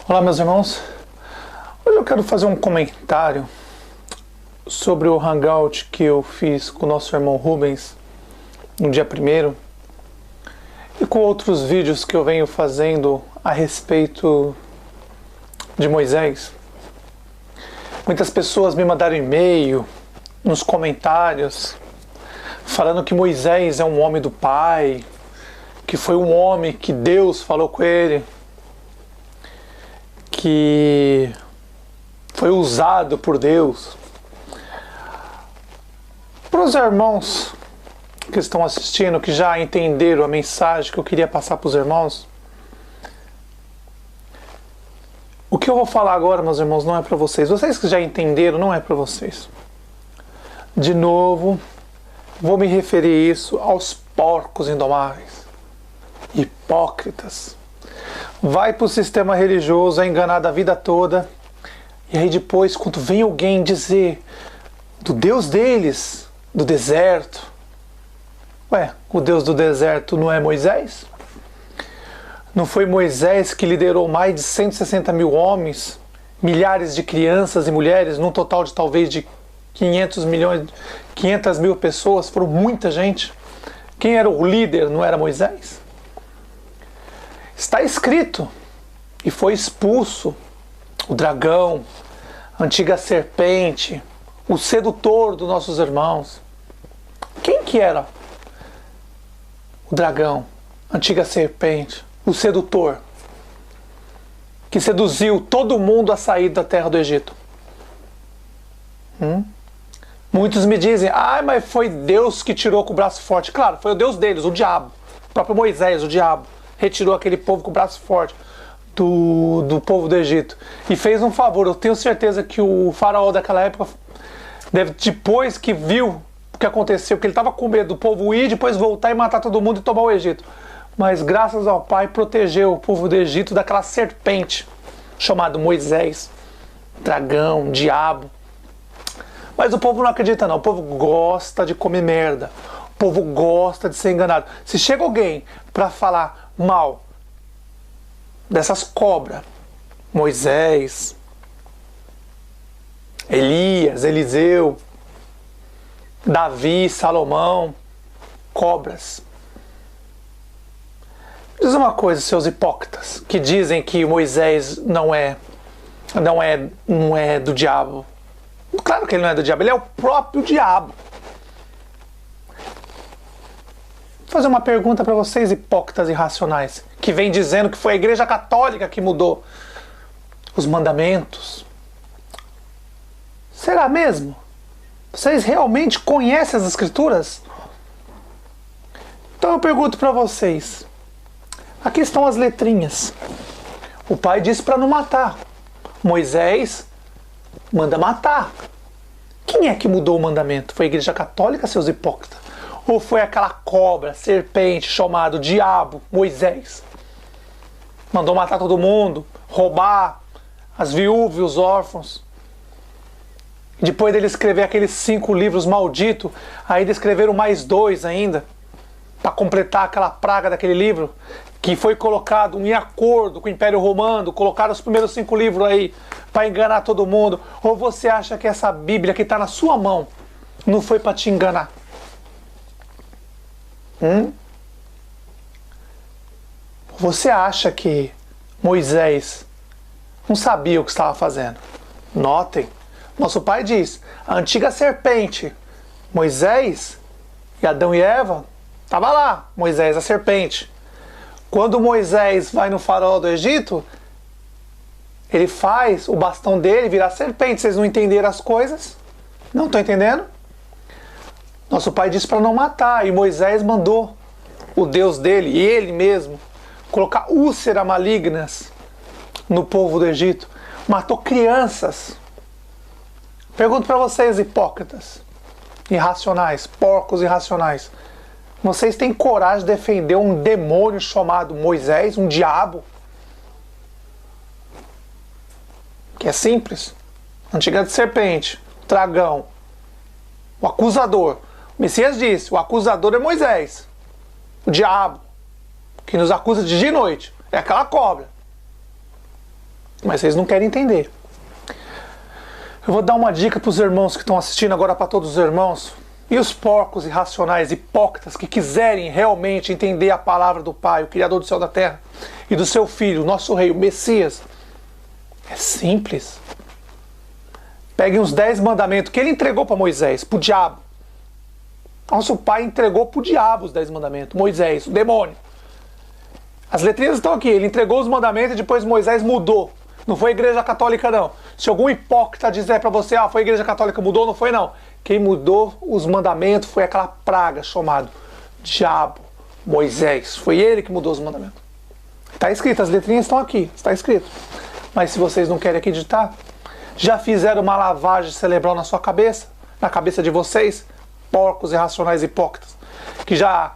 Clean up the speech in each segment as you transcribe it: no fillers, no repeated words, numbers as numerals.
Olá, meus irmãos. Hoje eu quero fazer um comentário sobre o hangout que eu fiz com o nosso irmão Rubens no dia 1º e com outros vídeos que eu venho fazendo a respeito de Moisés. Muitas pessoas me mandaram e-mail nos comentários falando que Moisés é um homem do Pai, que foi um homem que Deus falou com ele, que foi usado por Deus. Para os irmãos que estão assistindo, que já entenderam a mensagem que eu queria passar para os irmãos, o que eu vou falar agora, meus irmãos, não é para vocês. Vocês que já entenderam, não é para vocês. De novo, vou me referir isso aos porcos indomáveis, hipócritas. Vai para o sistema religioso, é enganado a vida toda, e aí depois, quando vem alguém dizer do Deus deles, do deserto, o Deus do deserto não é Moisés? Não foi Moisés que liderou mais de 160 mil homens, milhares de crianças e mulheres, num total de talvez de 500 mil pessoas, foram muita gente. Quem era o líder não era Moisés? Está escrito, e foi expulso o dragão, a antiga serpente, o sedutor dos nossos irmãos. Quem que era o dragão, a antiga serpente, o sedutor, que seduziu todo mundo a sair da terra do Egito? Muitos me dizem, mas foi Deus que tirou com o braço forte. Claro, foi o Deus deles, o diabo, o próprio Moisés, o diabo, retirou aquele povo com o braço forte do povo do Egito e fez um favor. Eu tenho certeza que o faraó daquela época, depois que viu o que aconteceu, que ele estava com medo do povo ir, depois voltar e matar todo mundo e tomar o Egito. Mas graças ao Pai protegeu o povo do Egito daquela serpente chamada Moisés, dragão, diabo. Mas o povo não acredita não, o povo gosta de comer merda, o povo gosta de ser enganado. Se chega alguém para falar mal dessas cobras, Moisés, Elias, Eliseu, Davi, Salomão, cobras. Diz uma coisa, seus hipócritas, que dizem que Moisés não é do diabo. Claro que ele não é do diabo, ele é o próprio diabo. Vou fazer uma pergunta para vocês, hipócritas irracionais, que vem dizendo que foi a Igreja Católica que mudou os mandamentos. Será mesmo? Vocês realmente conhecem as Escrituras? Então eu pergunto para vocês. Aqui estão as letrinhas. O Pai disse para não matar. Moisés manda matar. Quem é que mudou o mandamento? Foi a Igreja Católica, seus hipócritas? Ou foi aquela cobra, serpente, chamado diabo, Moisés? Mandou matar todo mundo, roubar as viúvas e os órfãos. Depois dele escrever aqueles 5 livros malditos, ainda escreveram mais 2 ainda, para completar aquela praga daquele livro, que foi colocado em acordo com o Império Romano, colocaram os primeiros 5 livros aí, para enganar todo mundo. Ou você acha que essa Bíblia que está na sua mão, não foi para te enganar? Você acha que Moisés não sabia o que estava fazendo? Notem, nosso Pai diz, a antiga serpente, Moisés e Adão e Eva, estava lá, Moisés, a serpente. Quando Moisés vai no faraó do Egito, ele faz o bastão dele virar serpente. Vocês não entenderam as coisas? Não estão entendendo? Nosso Pai disse para não matar, e Moisés mandou o Deus dele, e ele mesmo, colocar úlceras malignas no povo do Egito. Matou crianças. Pergunto para vocês, hipócritas, irracionais, porcos irracionais. Vocês têm coragem de defender um demônio chamado Moisés, um diabo? Que é simples. Antiga de serpente, dragão, o acusador. O Messias disse, o acusador é Moisés, o diabo, que nos acusa de dia e noite. É aquela cobra. Mas vocês não querem entender. Eu vou dar uma dica para os irmãos que estão assistindo agora, para todos os irmãos. E os porcos irracionais, hipócritas, que quiserem realmente entender a palavra do Pai, o Criador do céu e da terra, e do seu Filho, o nosso Rei, o Messias. É simples. Peguem os 10 mandamentos que ele entregou para Moisés, para o diabo. Nosso Pai entregou para o diabo os 10 mandamentos. Moisés, o demônio. As letrinhas estão aqui. Ele entregou os mandamentos e depois Moisés mudou. Não foi a igreja católica, não. Se algum hipócrita dizer para você, foi a igreja católica que mudou, não foi, não. Quem mudou os mandamentos foi aquela praga chamada diabo, Moisés. Foi ele que mudou os mandamentos. Está escrito, as letrinhas estão aqui. Está escrito. Mas se vocês não querem acreditar, já fizeram uma lavagem cerebral na sua cabeça, na cabeça de vocês, porcos irracionais hipócritas, que já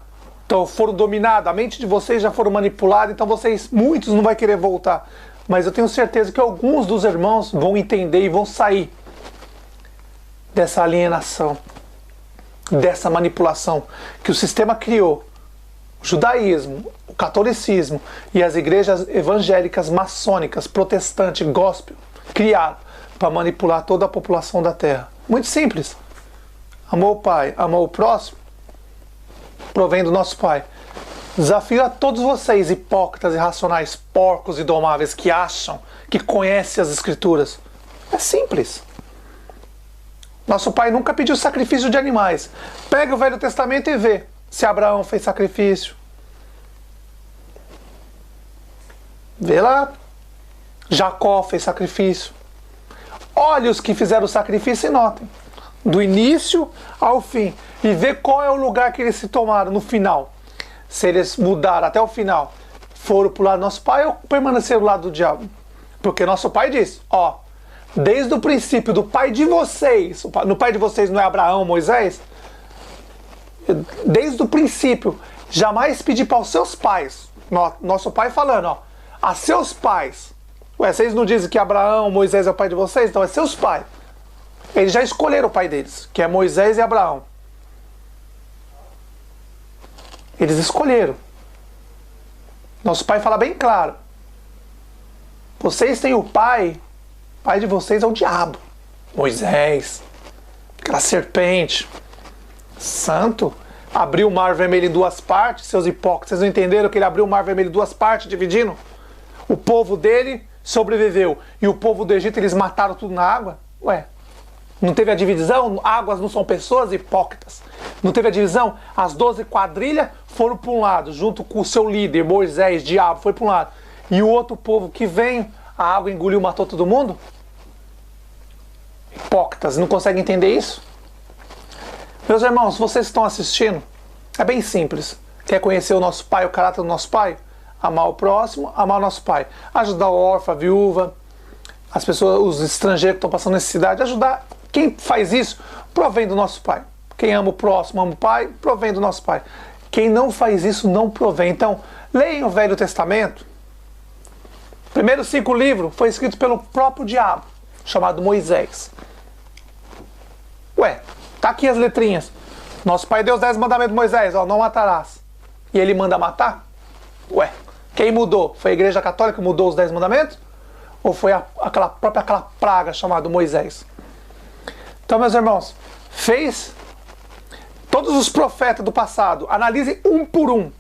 foram dominados, a mente de vocês já foram manipulados, então vocês, muitos não vão querer voltar. Mas eu tenho certeza que alguns dos irmãos vão entender e vão sair dessa alienação, dessa manipulação que o sistema criou. O judaísmo, o catolicismo e as igrejas evangélicas, maçônicas, protestantes, gospel, criaram para manipular toda a população da terra. Muito simples. Amou o Pai, amou o próximo, provém do nosso Pai. Desafio a todos vocês, hipócritas, irracionais, porcos e domáveis, que acham que conhecem as Escrituras. É simples. Nosso Pai nunca pediu sacrifício de animais. Pega o Velho Testamento e vê se Abraão fez sacrifício. Vê lá. Jacó fez sacrifício. Olhe os que fizeram o sacrifício e notem. Do início ao fim. E vê qual é o lugar que eles se tomaram no final. Se eles mudaram até o final, foram para o lado do nosso Pai ou permaneceram do lado do diabo? Porque nosso Pai disse, desde o princípio do pai de vocês, no pai de vocês não é Abraão, Moisés? Desde o princípio, jamais pedir para os seus pais, nosso Pai falando, a seus pais. Vocês não dizem que Abraão, Moisés é o pai de vocês? Então é seus pais. Eles já escolheram o pai deles, que é Moisés e Abraão. Eles escolheram. Nosso Pai fala bem claro. Vocês têm o pai de vocês é o diabo. Moisés, aquela serpente, santo, abriu o mar vermelho em duas partes, seus hipócritas. Vocês não entenderam que ele abriu o mar vermelho em duas partes, dividindo? O povo dele sobreviveu. E o povo do Egito, eles mataram tudo na água? Não teve a divisão? Águas não são pessoas, hipócritas. Não teve a divisão? As 12 quadrilhas foram para um lado, junto com o seu líder, Moisés, diabo, foi para um lado. E o outro povo que veio, a água engoliu, matou todo mundo? Hipócritas, não conseguem entender isso? Meus irmãos, vocês estão assistindo, é bem simples. Quer conhecer o nosso Pai, o caráter do nosso Pai? Amar o próximo, amar o nosso Pai. Ajudar o órfão, a viúva, as pessoas, os estrangeiros que estão passando necessidade. Ajudar. Quem faz isso, provém do nosso Pai. Quem ama o próximo, ama o Pai, provém do nosso Pai. Quem não faz isso, não provém. Então, leiam o Velho Testamento. Primeiros 5 livros foi escrito pelo próprio diabo, chamado Moisés. Tá aqui as letrinhas. Nosso Pai deu os 10 mandamentos de Moisés, não matarás. E ele manda matar? Quem mudou? Foi a Igreja Católica que mudou os 10 mandamentos? Ou foi aquela praga chamada Moisés? Então, meus irmãos, fez todos os profetas do passado, analise um por um.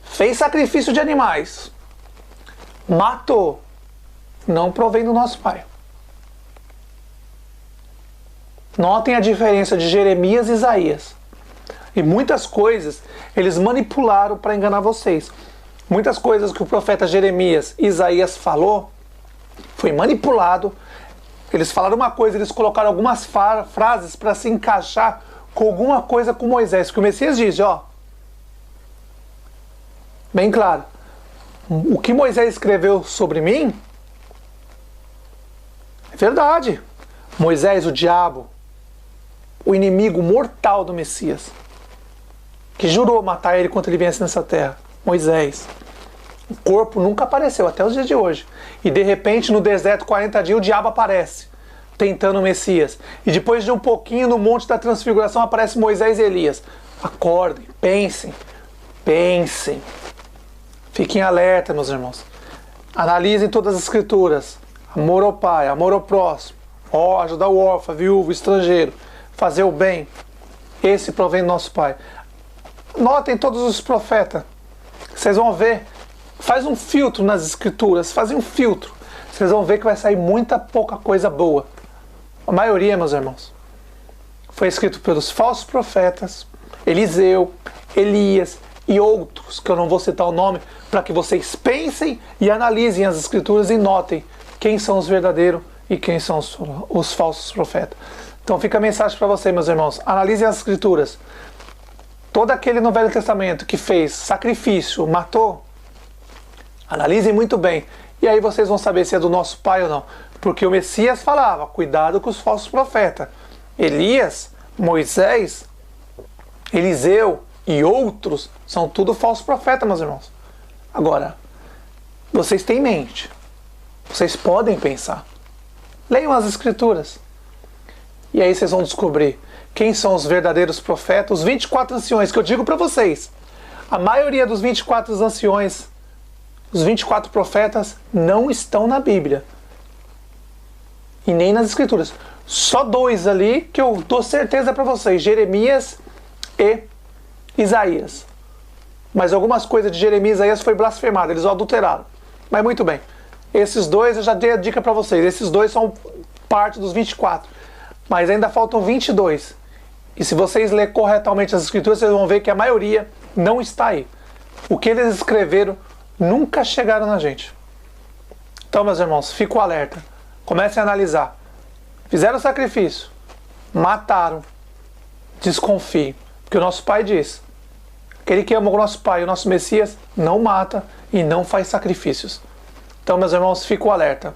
Fez sacrifício de animais. Matou. Não provém do nosso Pai. Notem a diferença de Jeremias e Isaías. E muitas coisas eles manipularam para enganar vocês. Muitas coisas que o profeta Jeremias e Isaías falou foi manipulado. Eles falaram uma coisa, eles colocaram algumas frases para se encaixar com alguma coisa com Moisés. Que o Messias diz, bem claro, o que Moisés escreveu sobre mim é verdade. Moisés, o diabo, o inimigo mortal do Messias, que jurou matar ele quando ele viesse nessa terra, Moisés. O corpo nunca apareceu até os dias de hoje. E de repente no deserto 40 dias o diabo aparece, tentando o Messias. E depois de um pouquinho no Monte da Transfiguração aparece Moisés e Elias. Acordem, pensem. Fiquem alerta, meus irmãos. Analisem todas as escrituras. Amor ao pai, amor ao próximo. Ajudar o órfão, a viúva, o estrangeiro. Fazer o bem. Esse provém do nosso pai. Notem todos os profetas. Vocês vão ver. Faz um filtro nas escrituras. Fazem um filtro. Vocês vão ver que vai sair muita pouca coisa boa. A maioria, meus irmãos, foi escrito pelos falsos profetas, Eliseu, Elias e outros, que eu não vou citar o nome, para que vocês pensem e analisem as escrituras e notem quem são os verdadeiros e quem são os falsos profetas. Então fica a mensagem para vocês, meus irmãos. Analisem as escrituras. Todo aquele no Velho Testamento que fez sacrifício, matou, analisem muito bem. E aí vocês vão saber se é do nosso pai ou não. Porque o Messias falava, cuidado com os falsos profetas. Elias, Moisés, Eliseu e outros são tudo falsos profetas, meus irmãos. Agora, vocês têm mente. Vocês podem pensar. Leiam as escrituras. E aí vocês vão descobrir quem são os verdadeiros profetas. Os 24 anciões que eu digo para vocês. A maioria dos 24 anciões, os 24 profetas, não estão na Bíblia. E nem nas escrituras. Só 2 ali que eu dou certeza para vocês. Jeremias e Isaías. Mas algumas coisas de Jeremias e Isaías foi blasfemado. Eles o adulteraram. Mas muito bem. Esses 2 eu já dei a dica para vocês. Esses 2 são parte dos 24. Mas ainda faltam 22. E se vocês lerem corretamente as escrituras, vocês vão ver que a maioria não está aí. O que eles escreveram nunca chegaram na gente. Então, meus irmãos, fico alerta. Comecem a analisar. Fizeram sacrifício. Mataram. Desconfiem. Porque o nosso pai diz: aquele que ama o nosso pai, o nosso Messias, não mata e não faz sacrifícios. Então, meus irmãos, fico alerta.